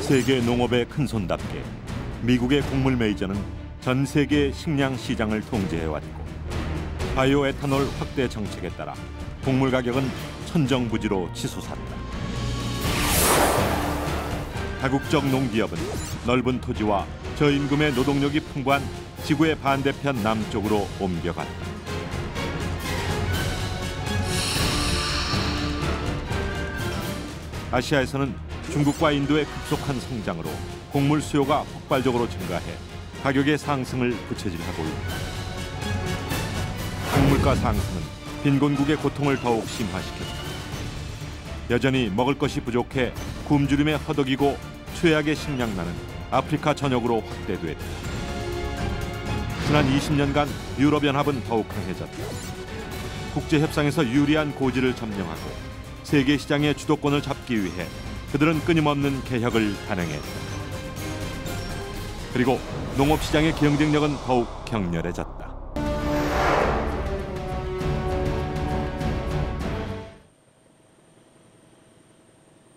세계 농업의 큰손답게 미국의 곡물 메이저는 전 세계 식량 시장을 통제해왔고 바이오 에탄올 확대 정책에 따라 곡물 가격은 천정부지로 치솟았다. 다국적 농기업은 넓은 토지와 저임금의 노동력이 풍부한 지구의 반대편 남쪽으로 옮겨갔다. 아시아에서는 중국과 인도의 급속한 성장으로 곡물 수요가 폭발적으로 증가해 가격의 상승을 부채질하고 있다. 곡물가 상승은 빈곤국의 고통을 더욱 심화시켰다. 여전히 먹을 것이 부족해 굶주림에 허덕이고 최악의 식량난은 아프리카 전역으로 확대됐다. 지난 20년간 유럽연합은 더욱 강해졌다. 국제협상에서 유리한 고지를 점령하고 세계 시장의 주도권을 잡기 위해 그들은 끊임없는 개혁을 단행했다. 그리고 농업시장의 경쟁력은 더욱 격렬해졌다.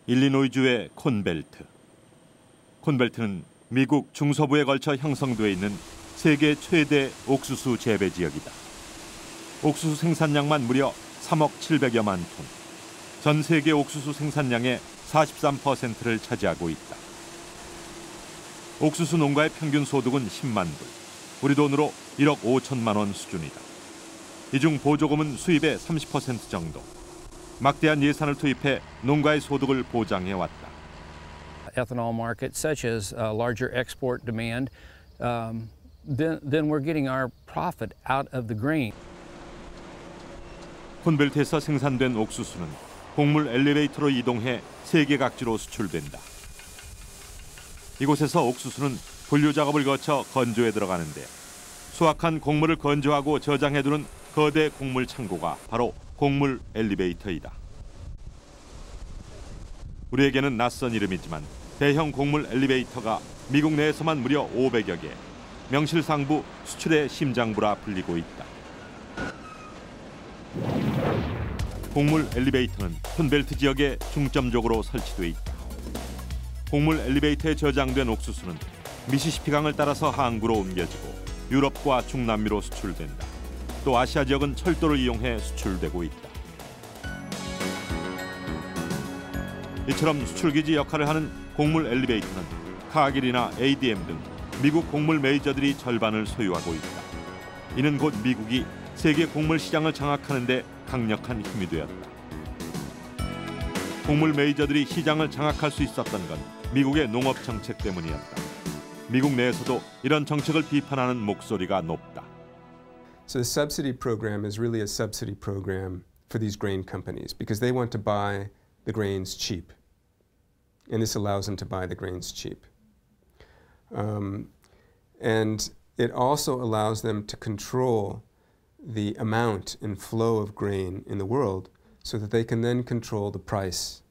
일리노이주의 콘벨트. 콘벨트는 미국 중서부에 걸쳐 형성돼 있는 세계 최대 옥수수 재배 지역이다. 옥수수 생산량만 무려 3억 700여만 톤. 전 세계 옥수수 생산량의 43%를 차지하고 있다. 옥수수 농가의 평균 소득은 10만 불, 우리 돈으로 1억 5천만 원 수준이다. 이 중 보조금은 수입의 30% 정도. 막대한 예산을 투입해 농가의 소득을 보장해왔다. Ethanol market, such as larger export demand, then we're getting our profit out of the grain. 콘벨트에서 생산된 옥수수는 곡물 엘리베이터로 이동해 세계 각지로 수출된다. 이곳에서 옥수수는 분류 작업을 거쳐 건조에 들어가는데 수확한 곡물을 건조하고 저장해두는 거대 곡물 창고가 바로 곡물 엘리베이터이다. 우리에게는 낯선 이름이지만 대형 곡물 엘리베이터가 미국 내에서만 무려 500여 개, 명실상부 수출의 심장부라 불리고 있다. 곡물 엘리베이터는 콘벨트 지역에 중점적으로 설치돼 있다. 곡물 엘리베이터에 저장된 옥수수는 미시시피강을 따라서 항구로 옮겨지고 유럽과 중남미로 수출된다. 또 아시아 지역은 철도를 이용해 수출되고 있다. 이처럼 수출기지 역할을 하는 곡물 엘리베이터는 카길이나 ADM 등 미국 곡물 메이저들이 절반을 소유하고 있다. 이는 곧 미국이 세계 곡물 시장을 장악하는 데 강력한 힘이 되었다. 곡물 메이저들이 시장을 장악할 수 있었던 건 미국의 농업 정책 때문이었다. 미국 내에서도 이런 정책을 비판하는 목소리가 높다. So the subsidy program is really a subsidy program for these grain companies because they want to buy the grains cheap. And this allows them to buy the grains cheap. And it also allows them to control the amount and flow of grain in the world so that they can then control the price.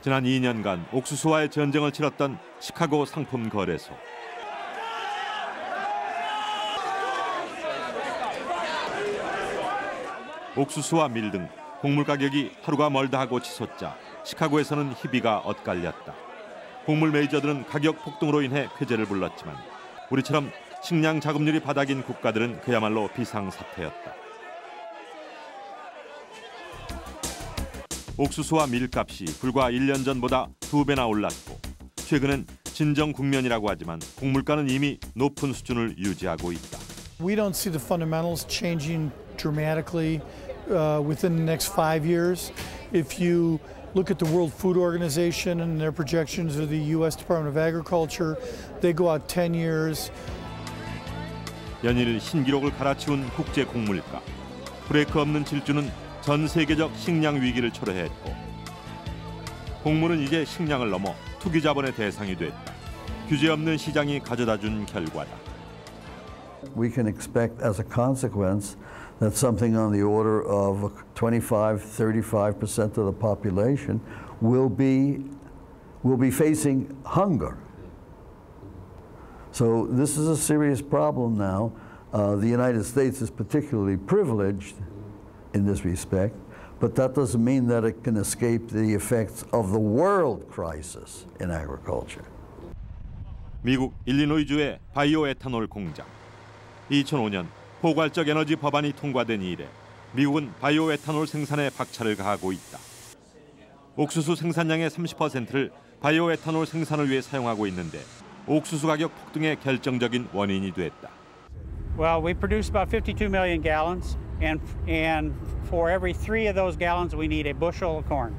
지난 2년간 옥수수와의 전쟁을 치렀던 시카고 상품 거래소. 옥수수와 밀 등 곡물 가격이 하루가 멀다 하고 치솟자 시카고에서는 희비가 엇갈렸다. 곡물 메이저들은 가격 폭등으로 인해 쾌재를 불렀지만 우리처럼 식량 자급률이 바닥인 국가들은 그야말로 비상사태였다. 옥수수와 밀값이 불과 1년 전보다 2배나 올랐고 최근엔 진정 국면이라고 하지만 곡물가는 이미 높은 수준을 유지하고 있다. We don't see the fundamentals changing dramatically within the next 5 years. If you look at the World Food Organization and their projections of the U.S. Department of Agriculture, they go out 10 years. 연일 신기록을 갈아치운 국제 곡물가. 브레이크 없는 질주는 전 세계적 식량 위기를 초래했고 곡물은 이제 식량을 넘어 투기 자본의 대상이 됐다. 규제 없는 시장이 가져다준 결과다. We can expect as a consequence that something on the order of 25-35% of the population will be facing hunger. So this is a serious problem now. The United States is particularly privileged in this respect, but that doesn't mean that it can escape the effects of the world crisis in agriculture. 미국 일리노이주의 바이오 에탄올 공장. 2005년 포괄적 에너지 법안이 통과된 이래 미국은 바이오 에탄올 생산에 박차를 가하고 있다. 옥수수 생산량의 30%를 바이오 에탄올 생산을 위해 사용하고 있는데 옥수수 가격 폭등의 결정적인 원인이 됐다. Well, we produce about 52 million gallons, and for every 3 of those gallons, we need a bushel of corn.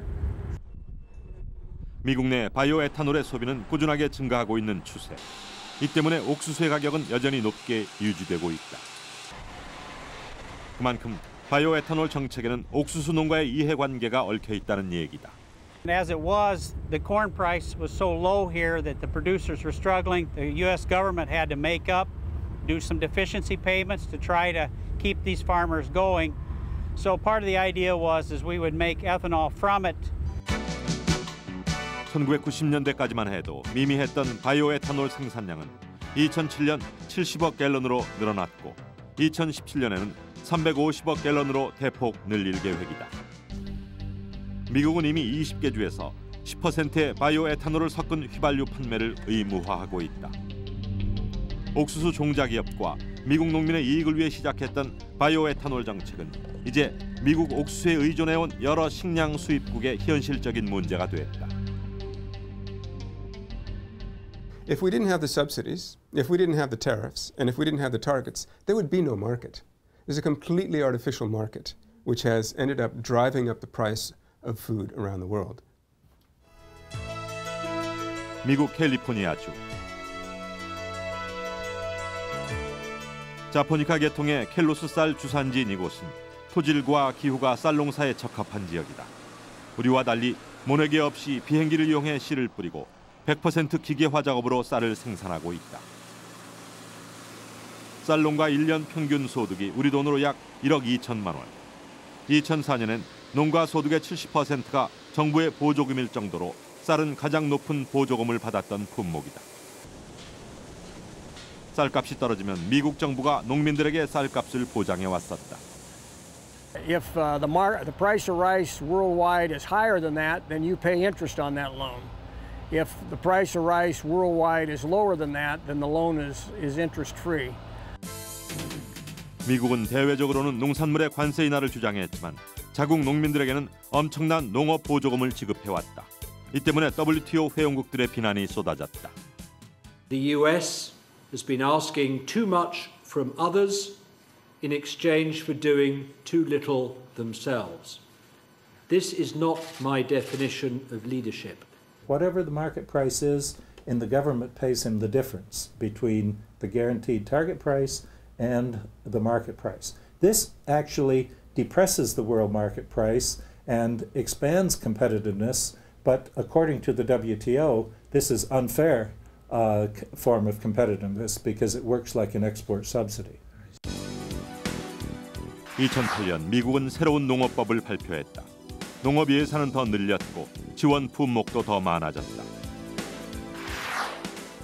미국 내 바이오 에탄올의 소비는 꾸준하게 증가하고 있는 추세. 이 때문에 옥수수의 가격은 여전히 높게 유지되고 있다. 그만큼 바이오 에탄올 정책에는 옥수수 농가의 이해관계가 얽혀 있다는 얘기다. As it was, the corn price was so low here that the producers were struggling. The U.S. government had to make up, do some deficiency payments to try to keep these farmers going. So part of the idea was we would make ethanol from it. 1990년대까지만 해도 미미했던 바이오 에탄올 생산량은 2007년 70억 갤런으로 늘어났고 2017년에는 350억 갤런으로 대폭 늘릴 계획이다. 미국은 이미 20개 주에서 10%의 바이오 에탄올을 섞은 휘발유 판매를 의무화하고 있다. 옥수수 종자기업과 미국 농민의 이익을 위해 시작했던 바이오 에탄올 정책은 이제 미국 옥수수에 의존해온 여러 식량 수입국의 현실적인 문제가 됐다. If we didn't have the subsidies, if we didn't have the tariffs, and if we didn't have the targets, there would be no market. There's a completely artificial market which has ended up driving up the price of food around the world. 미국 캘리포니아주. 자포니카 계통의 켈로스 쌀 주산지인 이곳은 토질과 기후가 쌀 농사에 적합한 지역이다. 우리와 달리 모내기 없이 비행기를 이용해 씨를 뿌리고 100% 기계화 작업으로 쌀을 생산하고 있다. 쌀 농가 1년 평균 소득이 우리 돈으로 약 1억 2천만 원. 2004년엔 농가 소득의 70%가 정부의 보조금일 정도로 쌀은 가장 높은 보조금을 받았던 품목이다. 쌀값이 떨어지면 미국 정부가 농민들에게 쌀값을 보장해 왔었다. If the price of rice worldwide is higher than that, then you pay interest on that loan. If the price of rice worldwide is lower than that, then the loan is interest-free. 미국은 대외적으로는 농산물의 관세 인하를 주장했지만 자국 농민들에게는 엄청난 농업 보조금을 지급해왔다. 이 때문에 WTO 회원국들의 비난이 쏟아졌다. The US has been asking too much from others in exchange for doing too little themselves. This is not my definition of leadership. Whatever the market price is, and the government pays him the difference between the guaranteed target price and the market price. This actually depresses the world market price and expands competitiveness, but according to the WTO, this is unfair form of competitiveness because it works like an export subsidy. 2008년 미국은 새로운 농업법을 발표했다. 농업 예산은 더 늘렸고 지원 품목도 더 많아졌다.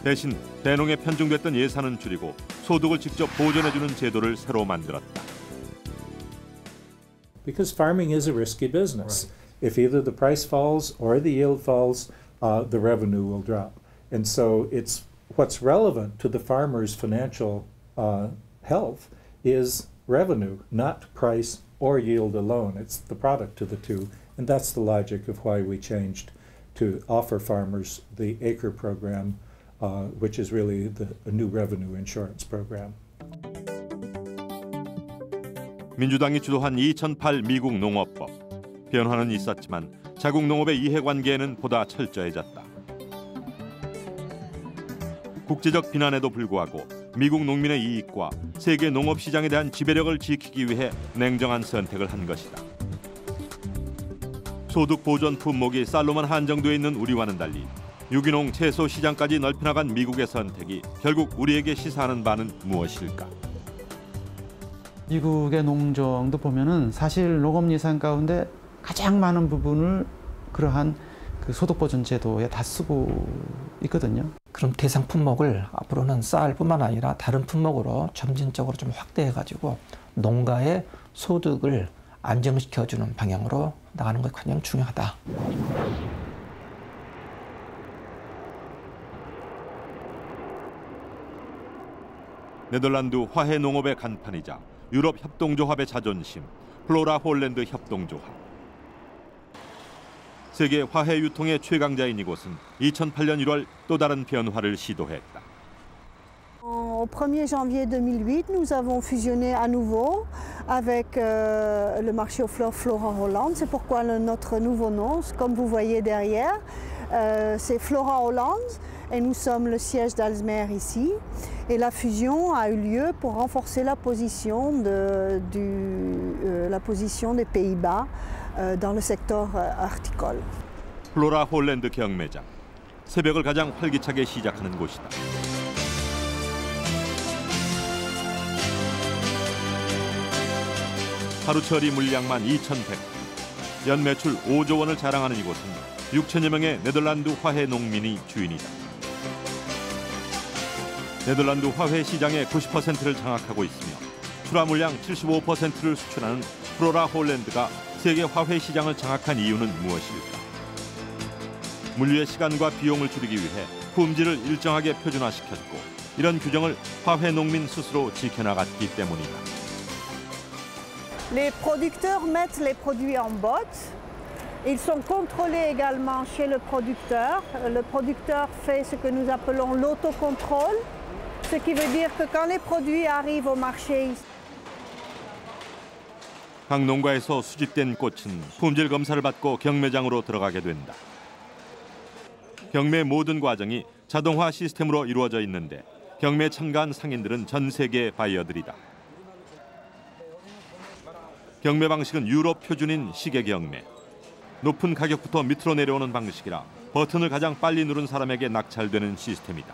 대신 대농에 편중됐던 예산은 줄이고 소득을 직접 보전해주는 제도를 새로 만들었다. Because farming is a risky business. If either the price falls or the yield falls, the revenue will drop. And so it's what's relevant to the farmer's financial health is revenue, not price or yield alone. It's the product of the two. And that's the logic of why we changed to offer farmers the ACRE program, which is really a new revenue insurance program. 민주당이 주도한 2008 미국 농업법. 변화는 있었지만 자국 농업의 이해관계에는 보다 철저해졌다. 국제적 비난에도 불구하고 미국 농민의 이익과 세계 농업 시장에 대한 지배력을 지키기 위해 냉정한 선택을 한 것이다. 소득 보전 품목이 쌀로만 한정되어 있는 우리와는 달리 유기농 채소 시장까지 넓혀나간 미국의 선택이 결국 우리에게 시사하는 바는 무엇일까? 미국의 농정도 보면은 사실 농업 예산 가운데 가장 많은 부분을 그러한 그 소득 보전 제도에 다 쓰고 있거든요. 그럼 대상 품목을 앞으로는 쌀뿐만 아니라 다른 품목으로 점진적으로 좀 확대해가지고 농가의 소득을 안정시켜주는 방향으로 나가는 것이 가장 중요하다. 네덜란드 화훼 농업의 간판이자 유럽 협동조합의 자존심, 플로라 홀랜드 협동조합. 세계 화훼 유통의 최강자인 이곳은 2008년 1월 또 다른 변화를 시도했다. Au 1er janvier 2008, nous avons fusionné à nouveau avec le marché aux fleurs Flora Holland. C'est pourquoi notre nouveau nom, comme vous voyez derrière, c'est Flora Holland et nous sommes le siège d'Alsmer ici. Et la fusion a eu lieu pour renforcer la position, la position des Pays-Bas dans le secteur horticole. 플로라 홀랜드 경매장. 새벽을 가장 활기차게 시작하는 곳이다. 하루 처리 물량만 2,100. 연 매출 5조 원을 자랑하는 이곳은 6천여 명의 네덜란드 화훼 농민이 주인이다. 네덜란드 화훼 시장의 90%를 장악하고 있으며 출하 물량 75%를 수출하는 플로라 홀랜드가 세계 화훼 시장을 장악한 이유는 무엇일까? 물류의 시간과 비용을 줄이기 위해 품질을 일정하게 표준화시켰고 이런 규정을 화훼 농민 스스로 지켜나갔기 때문이다. Les producteurs mettent les produits en botte. Ils sont contrôlés également chez le producteur. Le producteur fait ce que nous appelons l'autocontrôle, ce qui veut dire que quand les produits arrivent au marché, 각 농가에서 수집된 꽃은 품질 검사를 받고 경매장으로 들어가게 된다. 경매 모든 과정이 자동화 시스템으로 이루어져 있는데 경매에 참가한 상인들은 전 세계 바이어들이다. 경매 방식은 유럽 표준인 시계 경매. 높은 가격부터 밑으로 내려오는 방식이라 버튼을 가장 빨리 누른 사람에게 낙찰되는 시스템이다.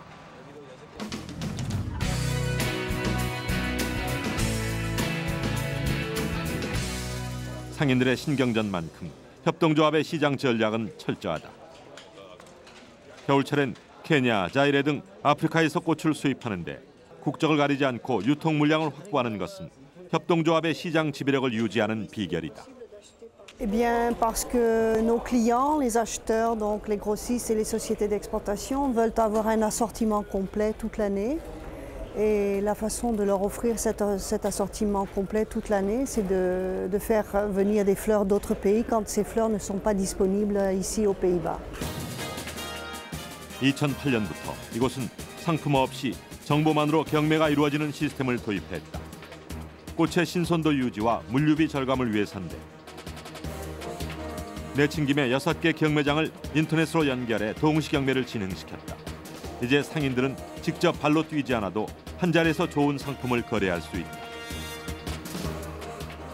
상인들의 신경전만큼 협동조합의 시장 전략은 철저하다. 겨울철엔 케냐, 자이레 등 아프리카에서 꽃을 수입하는데 국적을 가리지 않고 유통 물량을 확보하는 것은 협동조합의 시장 지배력을 유지하는 비결이다. Eh bien, parce que nos clients, les acheteurs, donc les grossistes et les sociétés d'exportation, veulent avoir un assortiment complet toute l'année. Et la façon de leur offrir cet assortiment complet toute l'année, c'est de faire venir des fleurs d'autres pays quand ces fleurs ne sont pas disponibles ici aux Pays-Bas. 2008년부터 이곳은 상품 없이 정보만으로 경매가 이루어지는 시스템을 도입했다. 꽃의 신선도 유지와 물류비 절감을 위해서인데 내친 김에 6개 경매장을 인터넷으로 연결해 동시 경매를 진행시켰다. 이제 상인들은 직접 발로 뛰지 않아도 한 자리에서 좋은 상품을 거래할 수 있다.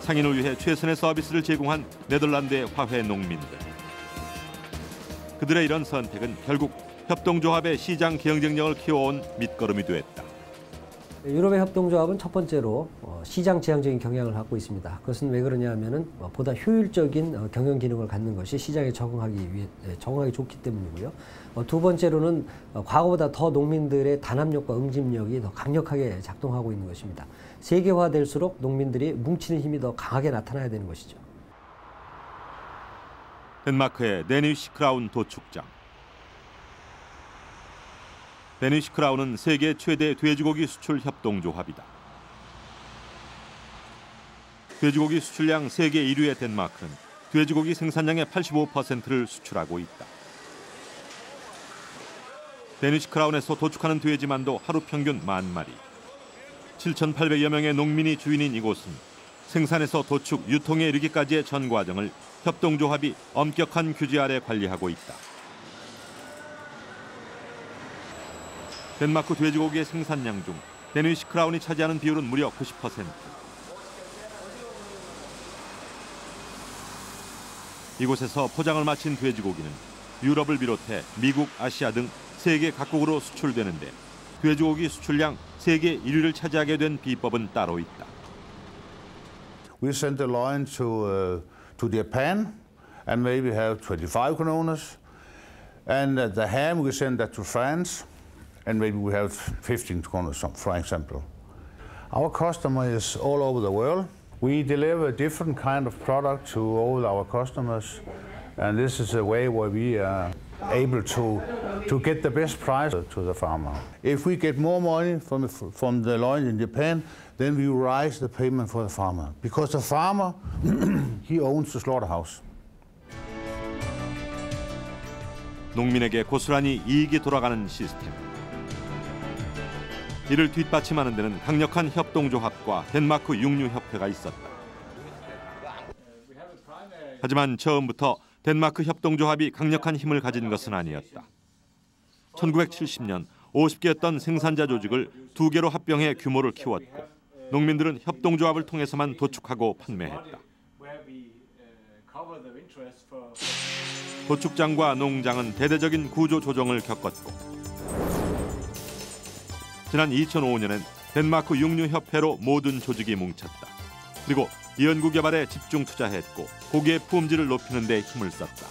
상인을 위해 최선의 서비스를 제공한 네덜란드의 화훼 농민들. 그들의 이런 선택은 결국 협동조합의 시장 경쟁력을 키워온 밑거름이 됐다. 유럽의 협동조합은 첫 번째로 시장 지향적인 경향을 갖고 있습니다. 그것은 왜 그러냐 하면은 보다 효율적인 경영 기능을 갖는 것이 시장에 적응하기 좋기 때문이고요. 두 번째로는 과거보다 더 농민들의 단합력과 응집력이 더 강력하게 작동하고 있는 것입니다. 세계화될수록 농민들이 뭉치는 힘이 더 강하게 나타나야 되는 것이죠. 덴마크의 데니쉬 크라운 도축장. 데니쉬 크라운은 세계 최대 돼지고기 수출 협동조합이다. 돼지고기 수출량 세계 1위의 덴마크는 돼지고기 생산량의 85%를 수출하고 있다. 데니쉬 크라운에서 도축하는 돼지만도 하루 평균 10,000마리. 7,800여 명의 농민이 주인인 이곳은 생산에서 도축, 유통에 이르기까지의 전 과정을 협동조합이 엄격한 규제 아래 관리하고 있다. 덴마크 돼지고기의 생산량 중 데니쉬 크라운이 차지하는 비율은 무려 90%. 이곳에서 포장을 마친 돼지고기는 유럽을 비롯해 미국, 아시아 등 세계 각국으로 수출되는데 돼지고기 수출량 세계 1위를 차지하게 된 비법은 따로 있다. We send the loin to Japan and maybe have 25 kronas. And the ham we send that to France. And maybe we have 15 kronas, for example. Our customer is all over the world, We deliver different kind of product to all our customers, and this is a way where we are able to get the best price to the farmer. If we get more money from the loin in Japan, then we raise the payment for the farmer, because the farmer he owns the slaughterhouse. 농민에게 고스란히 이익이 돌아가는 시스템. 이를 뒷받침하는 데는 강력한 협동조합과 덴마크 육류협회가 있었다. 하지만 처음부터 덴마크 협동조합이 강력한 힘을 가진 것은 아니었다. 1970년 50개였던 생산자 조직을 2개로 합병해 규모를 키웠고 농민들은 협동조합을 통해서만 도축하고 판매했다. 도축장과 농장은 대대적인 구조 조정을 겪었고 지난 2005년엔 덴마크 육류협회로 모든 조직이 뭉쳤다. 그리고 연구 개발에 집중 투자했고 고기의 품질을 높이는 데 힘을 썼다.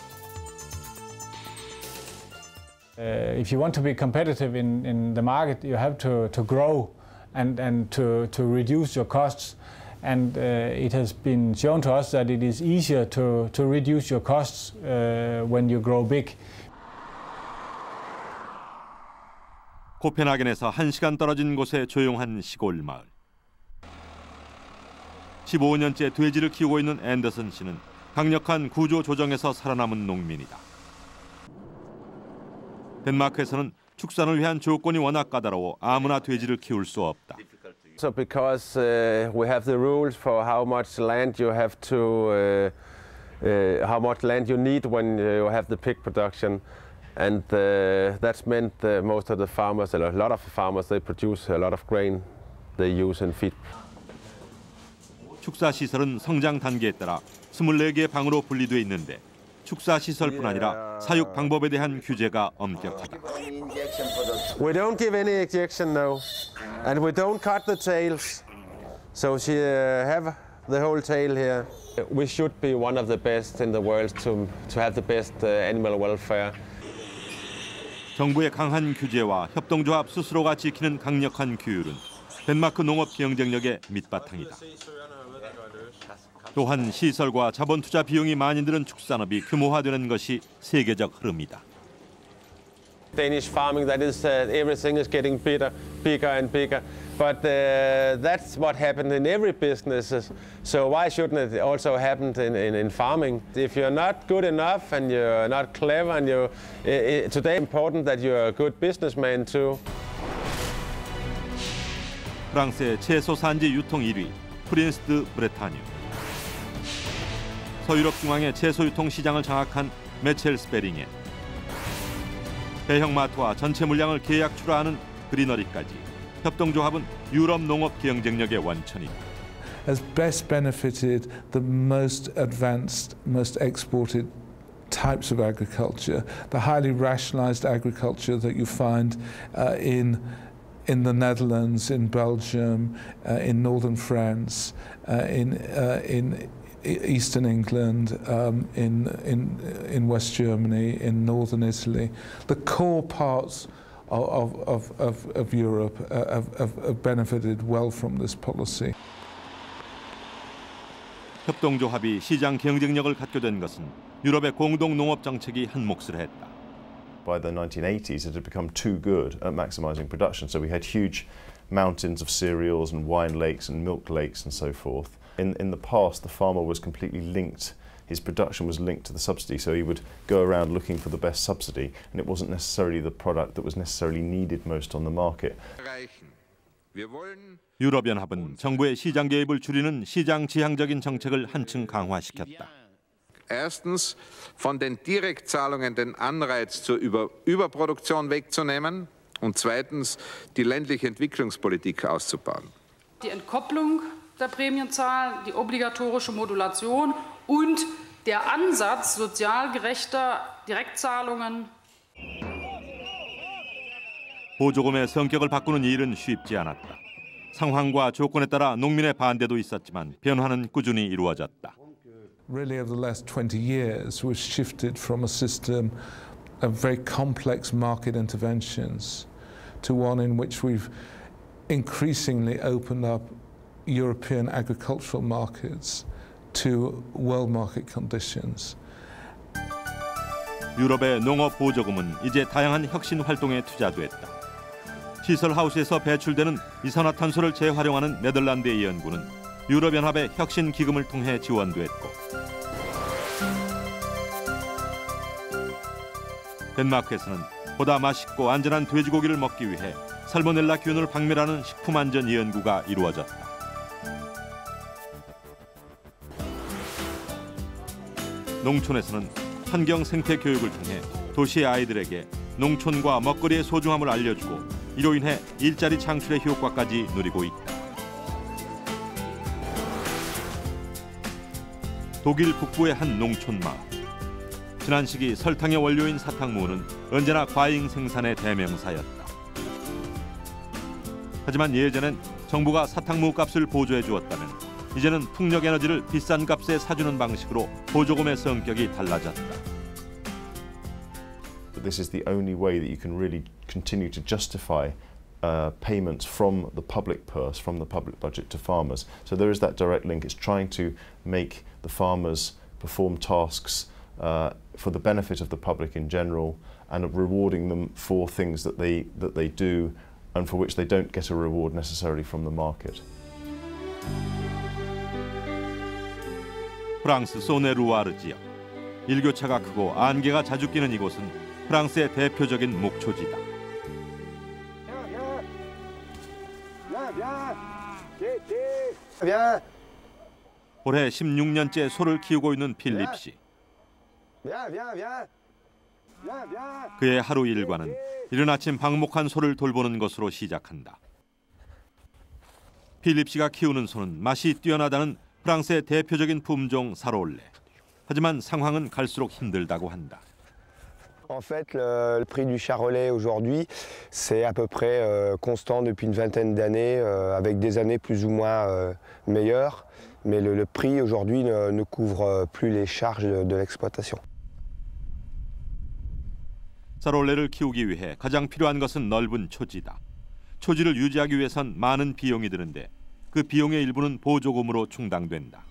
If you want to be competitive in the market, you have to grow and to reduce your costs. And it has been shown to us that it is easier to reduce your costs when you grow big. 코펜하겐에서 1시간 떨어진 곳의 조용한 시골 마을. 15년째 돼지를 키우고 있는 앤더슨 씨는 강력한 구조 조정에서 살아남은 농민이다. 덴마크에서는 축산을 위한 조건이 워낙 까다로워 아무나 돼지를 키울 수 없다. So because we have the rules for how much land you have to, how much land you need when you have the pig production, and that's meant most of the farmers, a lot of the farmers, they produce a lot of grain they use in feed. 축사 시설은 성장 단계에 따라 24개의 방으로 분리돼 있는데 축사 시설뿐 아니라 사육 방법에 대한 규제가 엄격하다. We don't give any injection now, and we don't cut the tails. So she have the whole tail here. We should be one of the best in the world to have the best animal welfare. 정부의 강한 규제와 협동조합 스스로가 지키는 강력한 규율은 덴마크 농업 경쟁력의 밑바탕이다. 또한 시설과 자본 투자 비용이 많이 드는 축산업이 규모화되는 것이 세계적 흐름이다. Danish farming, that is, everything is getting bigger and bigger. But that's what happened in every business. So why shouldn't it also happen in farming? If you're not good enough and you're not clever, and today it's important that you're a good businessman too. 프랑스의 채소 산지 유통 1위, 프린스 드 브레타뉴. 서유럽 중앙의 채소 유통 시장을 장악한 메첼 스페링에 대형 마트와 전체 물량을 계약 출하하는 그리너리까지 협동조합은 유럽 농업 경쟁력의 원천이다. Has best benefited the most advanced, most exported types of agriculture, the highly rationalized agriculture that you find in the Netherlands, in Belgium, in northern France, in Eastern England, in West Germany, in northern Italy. The core parts of Europe have benefited well from this policy. 협동조합이 시장 경쟁력을 갖게 된 것은 유럽의 공동 농업 정책이 한 몫을 했다. By the 1980s, it had become too good at maximizing production. So we had huge mountains of cereals and wine lakes and milk lakes and so forth. In the past, the farmer was completely linked. His production was linked to the subsidy, so he would go around looking for the best subsidy, and it wasn't necessarily the product that was necessarily needed most on the market. 유럽연합은 정부의 시장 개입을 줄이는 시장 지향적인 정책을 한층 강화시켰다. Erstens, von den Direktzahlungen den Anreiz zur Überproduktion wegzunehmen und zweitens, die ländliche Entwicklungspolitik auszubauen. Die Entkopplung der Prämienzahl, die obligatorische Modulation und der Ansatz sozial gerechter Direktzahlungen. 보조금의 성격을 바꾸는 일은 쉽지 않았다. 상황과 조건에 따라 농민의 반대도 있었지만 변화는 꾸준히 이루어졌다. Really, over the last 20 years, we've shifted from a system of very complex market interventions to one in which we've increasingly opened up European agricultural markets to world market conditions. 유럽의 농업 보조금은 이제 다양한 혁신 활동에 투자됐다. 시설하우스에서 배출되는 이산화탄소를 재활용하는 네덜란드의 연구는 유럽연합의 혁신 기금을 통해 지원됐고, 덴마크에서는 보다 맛있고 안전한 돼지고기를 먹기 위해 살모넬라균을 박멸하는 식품안전 연구가 이루어졌다. 농촌에서는 환경 생태 교육을 통해 도시의 아이들에게 농촌과 먹거리의 소중함을 알려주고 이로 인해 일자리 창출의 효과까지 누리고 있다. 독일 북부의 한 농촌 마을. 지난 시기 설탕의 원료인 사탕무는 언제나 과잉 생산의 대명사였다. 하지만 예전엔 정부가 사탕무 값을 보조해 주었다면 이제는 풍력에너지를 비싼 값에 사주는 방식으로 보조금의 성격이 달라졌다. This is the only way that you can really continue to justify payments from the public purse, from the public budget to farmers. So there is that direct link. It's trying to make the farmers perform tasks for the benefit of the public in general, and rewarding them for things that they do and for which they don't get a reward necessarily from the market. 프랑스 소네-루아르 지역. 일교차가 크고 안개가 자주 끼는 이곳은 프랑스의 대표적인 목초지다. 올해 16년째 소를 키우고 있는 필립 씨. 그의 하루 일과는 이른 아침 방목한 소를 돌보는 것으로 시작한다. 필립 씨가 키우는 소는 맛이 뛰어나다는 프랑스의 대표적인 품종 사롤레. 하지만 상황은 갈수록 힘들다고 한다. En fait, le prix du charolais aujourd'hui, c'est à peu près constant depuis une vingtaine d'années, avec des années plus ou moins meilleures. Mais le prix aujourd'hui ne couvre plus les charges de l'exploitation. 사롤레를 키우기 위해 가장 필요한 것은 넓은 초지다. 초지를 유지하기 위해선 많은 비용이 드는데 그 비용의 일부는 보조금으로 충당된다.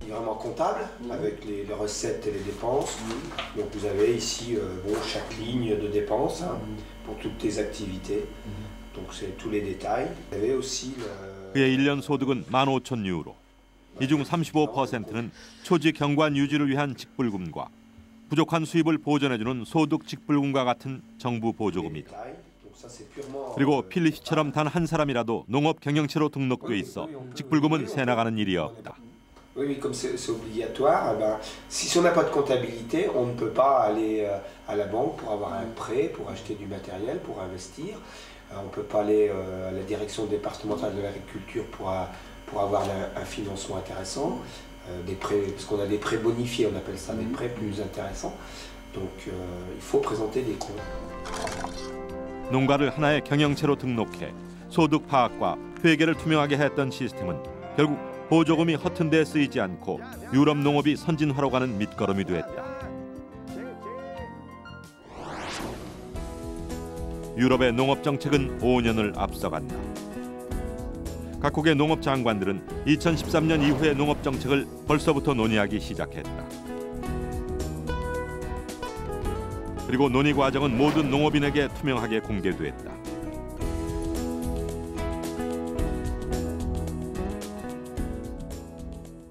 Vraiment comptable avec les recettes et les dépenses. Donc vous avez ici chaque ligne de dépenses pour toutes tes activités. Donc c'est tous les détails. Vous avez aussi 그의 1년 소득은 15,000유로. 이 중 35%는 초지 경관 유지를 위한 직불금과 부족한 수입을 보전해주는 소득 직불금과 같은 정부 보조금이다. 그리고 필립 씨처럼 단 한 사람이라도 농업 경영체로 등록돼 있어 직불금은 새나가는 일이 없다. Oui, comme c'est obligatoire, si on n'a pas de comptabilité, on ne peut pas aller à la banque pour avoir un prêt, pour acheter du matériel, pour investir. On ne peut pas aller à la direction départementale de l'agriculture pour avoir un financement intéressant. Des prêts, parce qu'on a des prêts bonifiés, on appelle ça des prêts plus intéressants. Donc il faut présenter des comptes. 농가를 하나의 경영체로 등록해 소득 파악과 회계를 투명하게 했던 시스템은 결국 보조금이 허튼 데 쓰이지 않고 유럽 농업이 선진화로 가는 밑거름이 됐다. 유럽의 농업 정책은 5년을 앞서간다. 각국의 농업 장관들은 2013년 이후의 농업 정책을 벌써부터 논의하기 시작했다. 그리고 논의 과정은 모든 농업인에게 투명하게 공개됐다.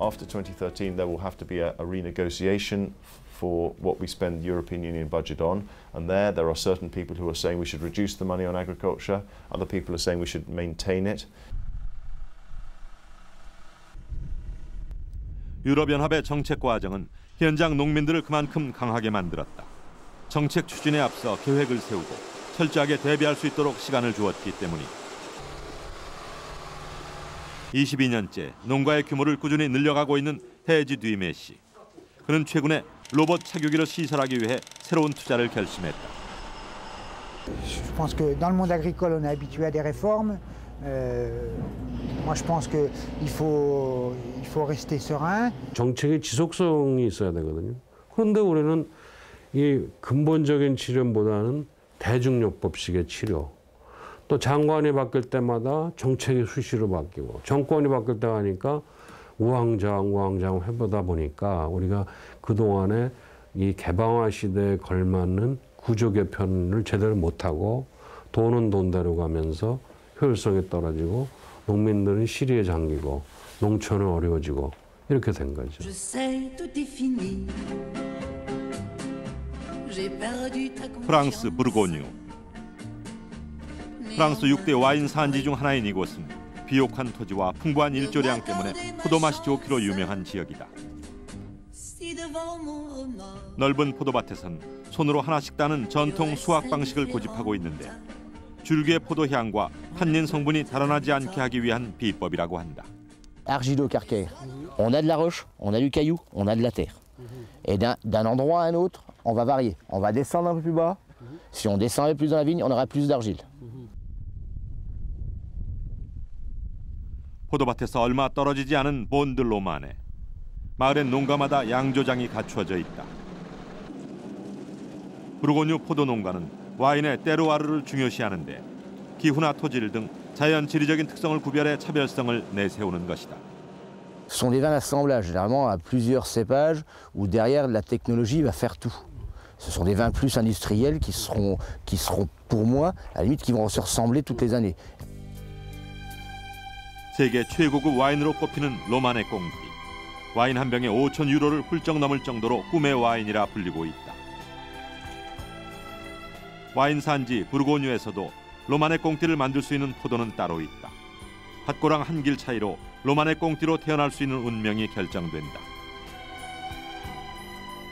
After 2013, there will have to be a renegotiation for what we spend the European Union budget on. And there are certain people who are saying we should reduce the money on agriculture. Other people are saying we should maintain it. 유럽연합의 정책 과정은 현장 농민들을 그만큼 강하게 만들었다. 정책 추진에 앞서 계획을 세우고 철저하게 대비할 수 있도록 시간을 주었기 때문이다. 22년째 농가의 규모를 꾸준히 늘려가고 있는 해지 뒤메 씨. 그는 최근에 로봇 착유기를 시설하기 위해 새로운 투자를 결심했다. Je pense que dans le monde agricole, on est habitué à des réformes. Moi, je pense que il faut rester serein. 정책의 지속성이 있어야 되거든요. 그런데 우리는 이 근본적인 지름보다는 대중요법식의 치료. 또 장관이 바뀔 때마다 정책이 수시로 바뀌고 정권이 바뀔 때 하니까 우왕좌왕 해보다 보니까 우리가 그동안에 이 개방화 시대에 걸맞는 구조 개편을 제대로 못하고 돈은 돈대로 가면서 효율성이 떨어지고 농민들은 시리에 잠기고 농촌은 어려워지고 이렇게 된 거죠. 프랑스 부르고뉴. 프랑스 6대 와인 산지 중 하나인 이곳은 비옥한 토지와 풍부한 일조량 때문에 포도 맛이 좋기로 유명한 지역이다. 넓은 포도밭에선 손으로 하나씩 따는 전통 수확 방식을 고집하고 있는데 줄기의 포도 향과 탄닌 성분이 달아나지 않게 하기 위한 비법이라고 한다. Argilo-calcaire. On a de la roche, on a du caillou, on a de la terre. Et d'un endroit à un autre, on va varier. On va descendre un peu plus bas. Si on descend un peu plus dans la vigne, on aura plus d'argile. 포도밭에서 얼마 떨어지지 않은 본드로마네. 마을엔 농가마다 양조장이 갖추어져 있다. 부르고뉴 포도 농가는 와인의 테루아르를 중요시하는데 기후나 토질 등 자연 지리적인 특성을 구별해 차별성을 내세우는 것이다. Ce sont des vins d'assemblage, généralement à plusieurs cépages, où derrière la technologie va faire tout. Ce sont des vins plus industriels qui seront pour moi, à la limite, qui vont se ressembler toutes les années. 세계 최고급 와인으로 꼽히는 로마네 꽁띠. 와인 한 병에 5천 유로를 훌쩍 넘을 정도로 꿈의 와인이라 불리고 있다. 와인 산지 부르고뉴에서도 로마네 꽁띠를 만들 수 있는 포도는 따로 있다. 밭고랑 한 길 차이로 로마네 꽁띠로 태어날 수 있는 운명이 결정된다.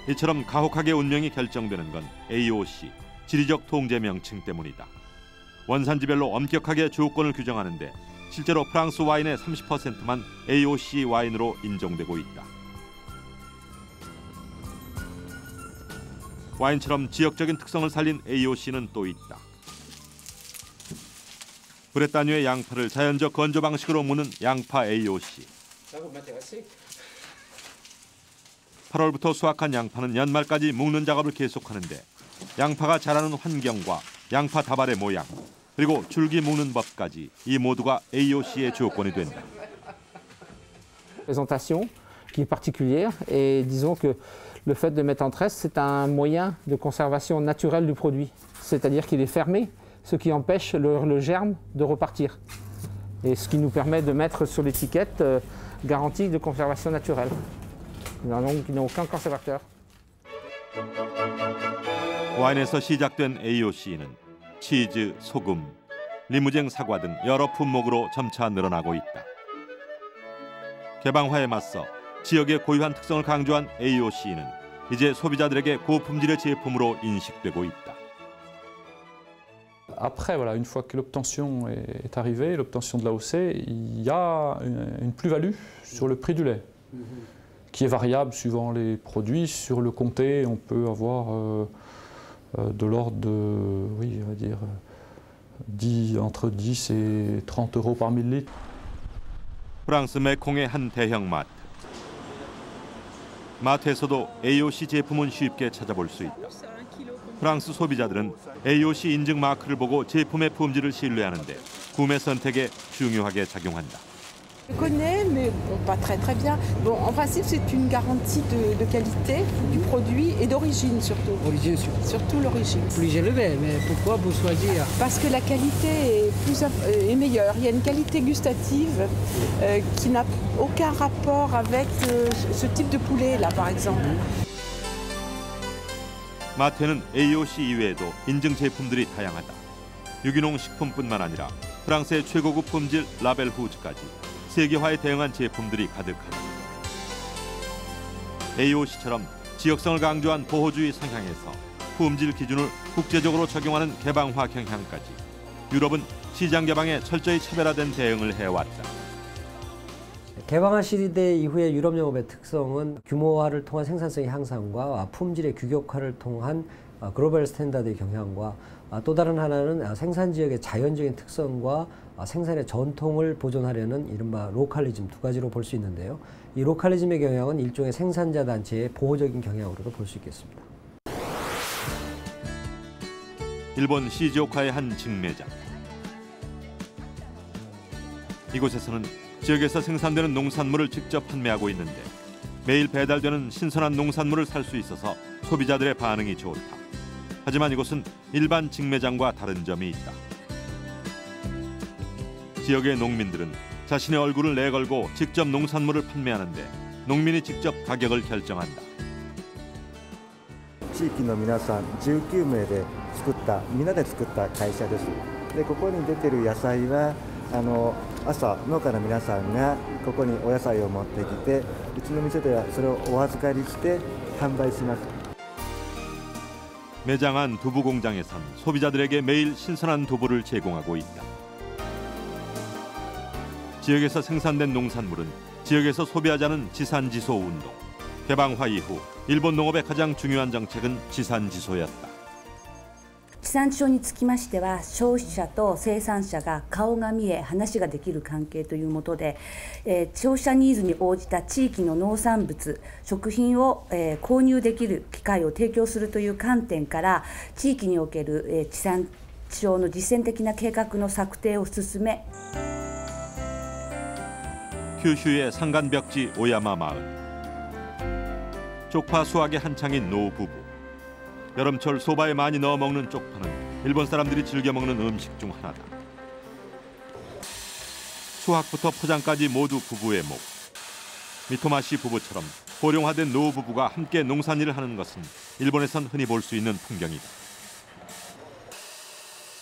이처럼 가혹하게 운명이 결정되는 건 AOC, 지리적 통제 명칭 때문이다. 원산지별로 엄격하게 주호권을 규정하는데 실제로 프랑스 와인의 30%만 AOC 와인으로 인정되고 있다. 와인처럼 지역적인 특성을 살린 AOC는 또 있다. 브레타뉴의 양파를 자연적 건조 방식으로 무는 양파 AOC. 8월부터 수확한 양파는 연말까지 묵는 작업을 계속하는데 양파가 자라는 환경과 양파 다발의 모양 그리고 줄기 묵는 법까지 이 모두가 AOC의 주요건이 된다. Présentation qui est particulière et disons que le fait de mettre en tresse c'est un moyen de conservation naturelle du produit, c'est-à-dire qu'il est fermé, ce qui empêche le germe de repartir et ce qui nous permet de mettre sur l'étiquette garantie de conservation naturelle. Donc il n'y a aucun conservateur. 와인에서 시작된 AOC는 치즈, 소금, 리무쟁 사과 등 여러 품목으로 점차 늘어나고 있다. 개방화에 맞서 지역의 고유한 특성을 강조한 AOC는 이제 소비자들에게 고품질의 제품으로 인식되고 있다. Après, voilà, une fois que l'obtention est arrivée, l'obtention de l'AOC, il y a une plus-value sur le prix du lait, qui est variable suivant les produits. Sur le comté, on peut avoir de l'ordre de, oui, on va dire, entre 10 et 30 euros par millilitre. 프랑스 메콩의 한 대형 마트. 마트에서도 AOC 제품은 쉽게 찾아볼 수 있다. 프랑스 소비자들은 AOC 인증 마크를 보고 제품의 품질을 신뢰하는데 구매 선택에 중요하게 작용한다. Je connais, mais bon, pas très bien. Bon, en principe, c'est une garantie de qualité du produit et d'origine surtout. Origine surtout l'origine. Plus élevé, mais pourquoi vous choisir? Parce que la qualité est meilleure. Il y a une qualité gustative qui n'a aucun rapport avec ce type de poulet là, par exemple. 마트에는 AOC 이외에도 인증 제품들이 다양하다. 유기농 식품뿐만 아니라 프랑스의 최고급 품질 라벨 후즈까지 세계화에 대응한 제품들이 가득하다. AOC처럼 지역성을 강조한 보호주의 성향에서 품질 기준을 국제적으로 적용하는 개방화 경향까지 유럽은 시장 개방에 철저히 차별화된 대응을 해왔다. 개방화 시대 이후의 유럽 영업의 특성은 규모화를 통한 생산성의 향상과 품질의 규격화를 통한 글로벌 스탠다드의 경향과 또 다른 하나는 생산 지역의 자연적인 특성과 생산의 전통을 보존하려는 이른바 로컬리즘 두 가지로 볼 수 있는데요. 이 로컬리즘의 경향은 일종의 생산자 단체의 보호적인 경향으로도 볼 수 있겠습니다. 일본 시즈오카의 한 직매장. 이곳에서는 지역에서 생산되는 농산물을 직접 판매하고 있는데 매일 배달되는 신선한 농산물을 살 수 있어서 소비자들의 반응이 좋다. 하지만 이곳은 일반 직매장과 다른 점이 있다. 지역의 농민들은 자신의 얼굴을 내걸고 직접 농산물을 판매하는데 농민이 직접 가격을 결정한다. 地域の皆さん19名でみんなで作った会社です。でここに出てる野菜は朝農家の皆さんがここにお野菜を持ってきて、うちの店ではそれをお預かりして販売します。 매장 안 두부 공장에선 소비자들에게 매일 신선한 두부를 제공하고 있다. 지역에서 생산된 농산물은 지역에서 소비하자는 지산지소 운동. 개방화 이후 일본 농업의 가장 중요한 정책은 지산지소였다. 地産地消につきましては消費者と生産者が顔が見え話ができる関係というもとで、消費者ニーズに応じた地域の農産物食品を、購入できる機会を提供するという観点から地域における、地産地消の実践的な計画の策定を進め 큐슈의 산간벽지 오야마 마을. 쪽파 수확의 한창인 노 부부. 여름철 소바에 많이 넣어 먹는 쪽파는 일본 사람들이 즐겨 먹는 음식 중 하나다. 수확부터 포장까지 모두 부부의 목. 미토마 씨 부부처럼 고령화된 노 부부가 함께 농산일을 하는 것은 일본에선 흔히 볼 수 있는 풍경이다.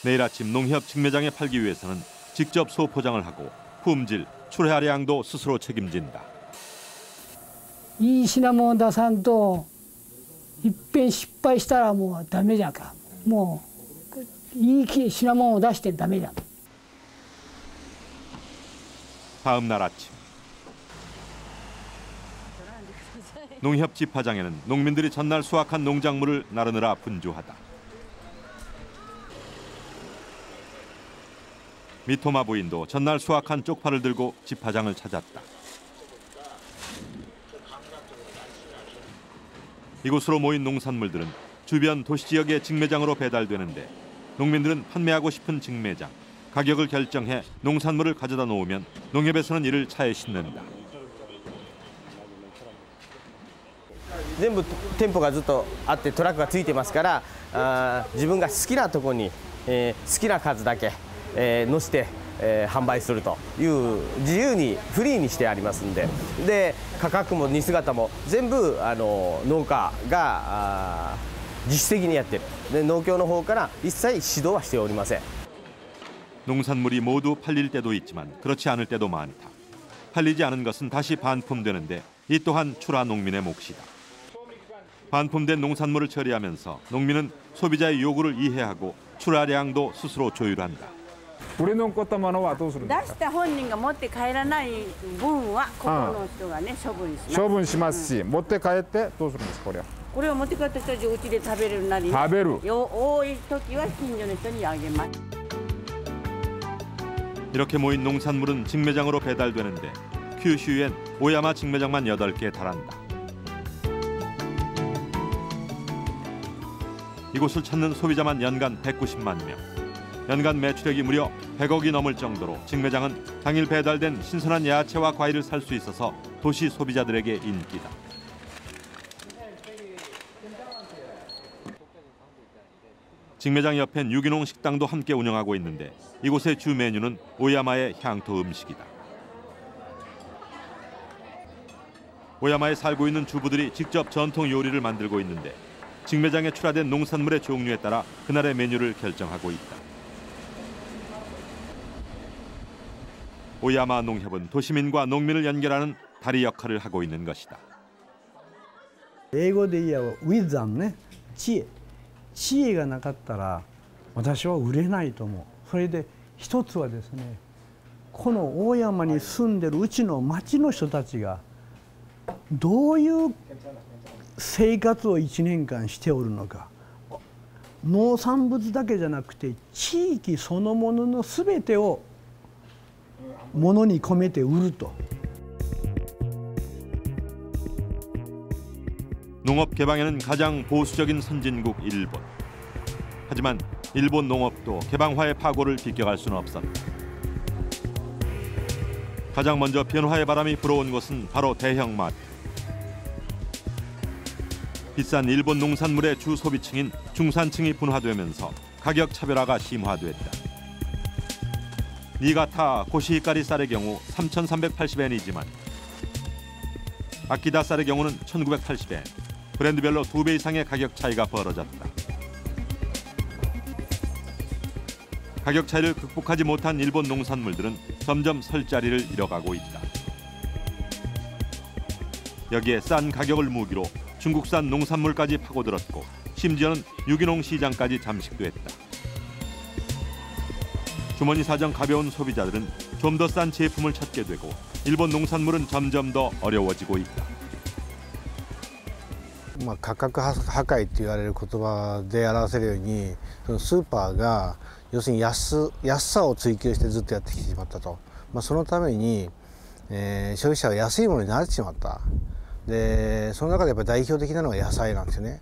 내일 아침 농협 직매장에 팔기 위해서는 직접 소포장을 하고 품질, 출하량도 스스로 책임진다. いい品物出さんといっぺん失敗したらもうダメじゃんか。もういい品物を出してダメじゃん。 다음 날 아침 농협 집화장에는 농민들이 전날 수확한 농작물을 나르느라 분주하다. 미토마 부인도 전날 수확한 쪽파를 들고 집화장을 찾았다. 이곳으로 모인 농산물들은 주변 도시 지역의 직매장으로 배달되는데 농민들은 판매하고 싶은 직매장, 가격을 결정해 농산물을 가져다 놓으면 농협에서는 이를 차에 싣는다. 全部店舗がずっとあってトラックがついてますから自分が好きなところに、好きな数だけ、乗せて、販売するという自由にフリーにしてありますんで、で価格も荷姿も全部農家が自主的にやってる。で農協の方から一切指導はしておりません。 농산물이 모두 팔릴 때도 있지만 그렇지 않을 때도 많다. 팔리지 않은 것은 다시 반품되는데 이 또한 출하 농민의 몫이다. 반품된 농산물을 처리하면서 농민은 소비자의 요구를 이해하고 출하량도 스스로 조율한다. 売れ残ったものはどうするんですか。出した本人が持って帰らない分はここの人がね処分します。処分しますし、持って帰ってどうするんですかこれは。これを持って帰った人たちうちで食べれるなり、ね、食べる。多い時は近所の人にあげます。 이렇게 모인 농산물은 직매장으로 배달되는데 큐슈엔 오야마 직매장만 8개 달한다. 이곳을 찾는 소비자만 연간 190만 명. 연간 매출액이 무려 100억이 넘을 정도로 직매장은 당일 배달된 신선한 야채와 과일을 살 수 있어서 도시 소비자들에게 인기다. 직매장 옆엔 유기농 식당도 함께 운영하고 있는데 이곳의 주 메뉴는 오야마의 향토 음식이다. 오야마에 살고 있는 주부들이 직접 전통 요리를 만들고 있는데 직매장에 출하된 농산물의 종류에 따라 그날의 메뉴를 결정하고 있다. 오야마 농협은 도시민과 농민을 연결하는 다리 역할을 하고 있는 것이다. 英語で言えば wisdom ね、知恵。 知恵がなかったら私は売れないと思う。それで一つはですね、この大山に住んでるうちの町の人たちがどういう生活を1年間しておるのか。農産物だけじゃなくて地域そのものの全てを物に込めて売ると。 농업 개방에는 가장 보수적인 선진국 일본. 하지만 일본 농업도 개방화의 파고를 비껴갈 수는 없었다. 가장 먼저 변화의 바람이 불어온 것은 바로 대형마트. 비싼 일본 농산물의 주 소비층인 중산층이 분화되면서 가격 차별화가 심화됐다. 니가타 고시히카리 쌀의 경우 3,380엔이지만 아키다 쌀의 경우는 1,980엔. 브랜드별로 2배 이상의 가격 차이가 벌어졌다. 가격 차이를 극복하지 못한 일본 농산물들은 점점 설 자리를 잃어가고 있다. 여기에 싼 가격을 무기로 중국산 농산물까지 파고들었고 심지어는 유기농 시장까지 잠식됐다. 주머니 사정 가벼운 소비자들은 좀 더 싼 제품을 찾게 되고 일본 농산물은 점점 더 어려워지고 있다. 価格破壊と言われる言葉で表せるように、そのスーパーが要するに安さを追求してずっとやってきてしまったと、そのために、消費者は安いものに慣れてしまった。でその中でやっぱり代表的なのが野菜なんですよね。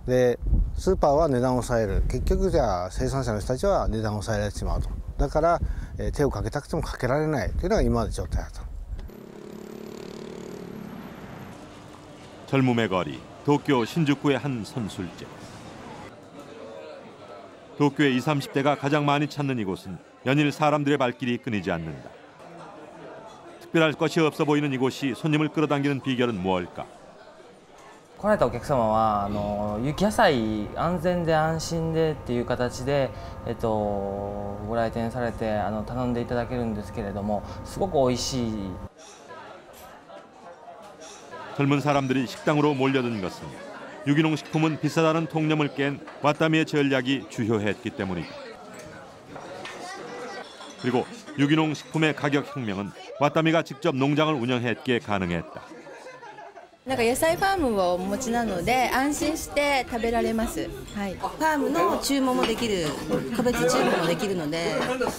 でスーパーは値段を抑える、結局じゃあ生産者の人たちは値段を抑えられてしまうと。だから、手をかけたくてもかけられないというのが今まで状態だと。 젊음의 거리, 도쿄 신주쿠의 한 선술집. 도쿄의 20, 30대가 가장 많이 찾는 이곳은 연일 사람들의 발길이 끊이지 않는다. 특별할 것이 없어 보이는 이곳이 손님을 끌어당기는 비결은 무엇일까? 来られたお客様は有機野菜安全で安心でっていう形で、ご来店されて頼んでいただけるんですけれども、すごく美味しい。 젊은 사람들이 식당으로 몰려든 것은 유기농 식품은 비싸다는 통념을 깬 와타미의 전략이 주효했기 때문이다. 그리고 유기농 식품의 가격 혁명은 와타미가 직접 농장을 운영했기에 가능했다. なんか野菜ファームをお持ちなので安心して食べられます。はい。ファームの注文もできる、個別注文もできるので、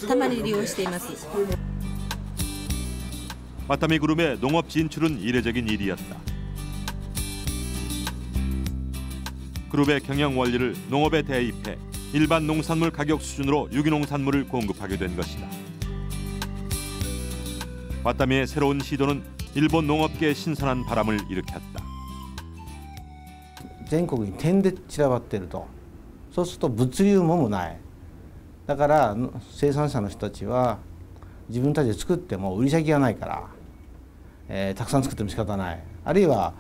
たまに利用しています。 와타미 그룹의 농업 진출은 이례적인 일이었다. 그룹의 경영 원리를 농업에 대입해 일반 농산물 가격 수준으로 유기농산물을 공급하게 된 것이다. 와타미의 새로운 시도는 일본 농업계에 신선한 바람을 일으켰다. 全国に点で散らばっていると、そうすると物流もない。だから生産者の人たちは自分たちで作っても売り先がないから、たくさん作っても仕方ない。あるいは、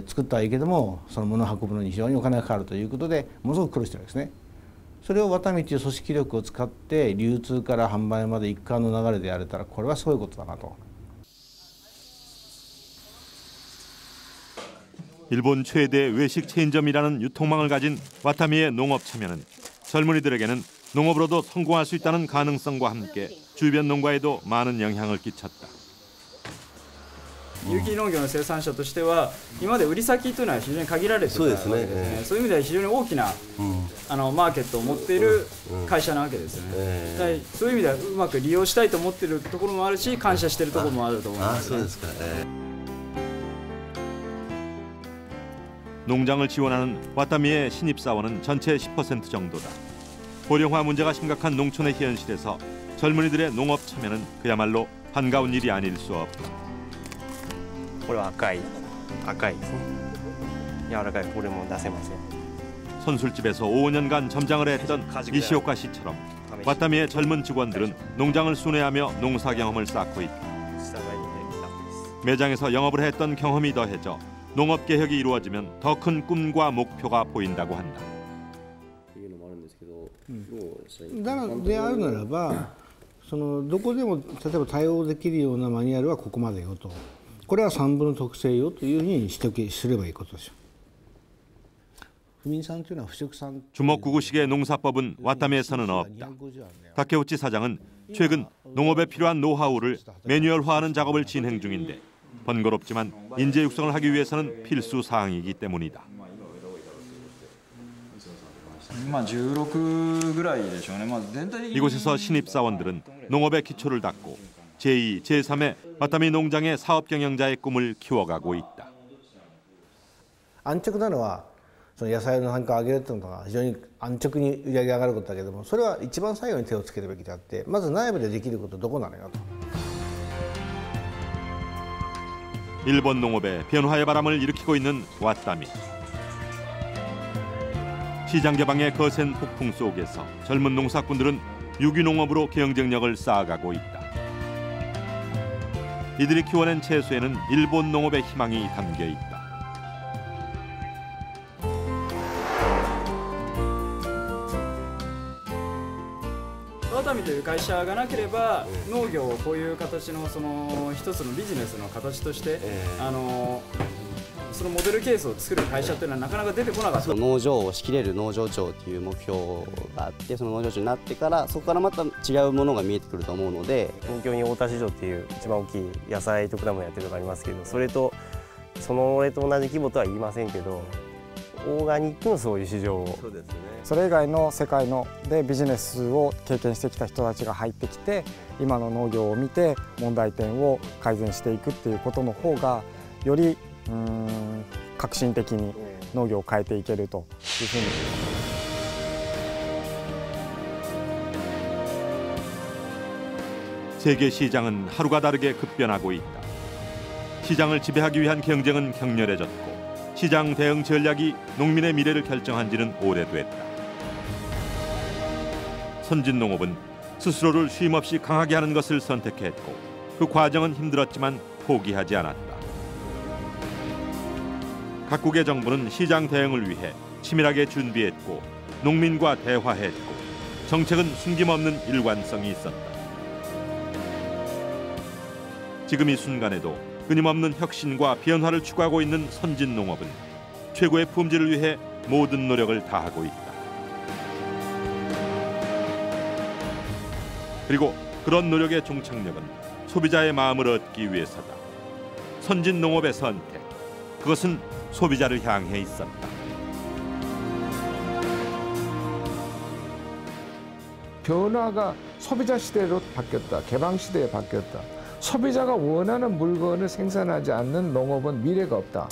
作ったはいいけどもその物を運ぶのに非常にお金がかかるということでものすごく苦労してるわけですね。それをワタミという組織力を使って流通から販売まで一貫の流れでやれたらこれはすごいことだなと。 일본 최대 외식 체인점이라는 유통망을 가진 와타미의 농업 참여는 젊은이들에게는 농업으로도 성공할 수 있다는 가능성과 함께 주변 농가에도 많은 영향을 끼쳤다. 有機農業の生産者としては今まで売り先というのは非常に限られていたわけですね。そういう意味では非常に大きなマーケットを持っている会社なわけですよね。そういう意味ではうまく利用したいと思っているところもあるし感謝しているところもあると思います。そうですか。 농장을 지원하는 와타미의 신입사원은 전체 10% 정도다. 고령화 문제가 심각한 농촌의 현실에서 젊은이들의 농업 참여는 그야말로 반가운 일이 아닐 수 없다. これは赤いですね。柔らかいこれも出せますよ。 선술집에서 5년간 점장을 했던 이시오카 씨처럼 와타미의 젊은 직원들은 농장을 순회하며 농사 경험을 쌓고 있다. 매장에서 영업을 했던 경험이 더해져 농업 개혁이 이루어지면 더 큰 꿈과 목표가 보인다고 한다. であるならば、どこでも例えば対応できるようなマニュアルはここまでよと、これは3分の特性よというふうにすればいいことですよ。 주먹구구식의 농사법은 와타미에서는 없다. 다케우치 사장은 최근 농업에 필요한 노하우를 매뉴얼화하는 작업을 진행 중인데 번거롭지만 인재 육성을 하기 위해서는 필수 사항이기 때문이다. 이곳에서 신입사원들은 농업의 기초를 닦고 제2, 제3의 와타미 농장의 사업 경영자의 꿈을 키워가고 있다. 安直なのはその野菜の単価を上げるというのが非常に安直に売り上げが上がることだけども、それは一番最後に手をつけるべきであって、まず内部でできることどこなのよと。 일본 농업에 변화의 바람을 일으키고 있는 와타미. 시장 개방의 거센 폭풍 속에서 젊은 농사꾼들은 유기농업으로 경쟁력을 쌓아가고 있다. 이들이 키워낸 채소에는 일본 농업의 희망이 담겨 있다. ワタミという会社がなければ、農業をこういう形のその一つのビジネスの形として、そのモデルケースを作る会社というのはなかなか出てこなかった。農場を仕切れる農場長という目標があって、その農場長になってからそこからまた違うものが見えてくると思うので、東京に大田市場っていう一番大きい野菜と果物やってるのがありますけど、それと同じ規模とは言いませんけど、オーガニックのそういう市場を。そうですね。それ以外の世界のでビジネスを経験してきた人たちが入ってきて、今の農業を見て問題点を改善していくっていうことの方がより革新的に農業を変えていけるというふうに。 세계 시장은 하루가 다르게 급변하고 있다. 시장을 지배하기 위한 경쟁은 격렬해졌고 시장 대응 전략이 농민의 미래를 결정한 지는 오래됐다. 선진 농업은 스스로를 쉼없이 강하게 하는 것을 선택했고 그 과정은 힘들었지만 포기하지 않았다. 각국의 정부는 시장 대응을 위해 치밀하게 준비했고 농민과 대화했고 정책은 숨김없는 일관성이 있었다. 지금 이 순간에도 끊임없는 혁신과 변화를 추구하고 있는 선진 농업은 최고의 품질을 위해 모든 노력을 다하고 있다. 그리고 그런 노력의 종착역은 소비자의 마음을 얻기 위해서다. 선진 농업의 선택, 그것은 소비자를 향해 있었다. 변화가 소비자 시대로 바뀌었다. 개방 시대에 바뀌었다. 소비자가 원하는 물건을 생산하지 않는 농업은 미래가 없다.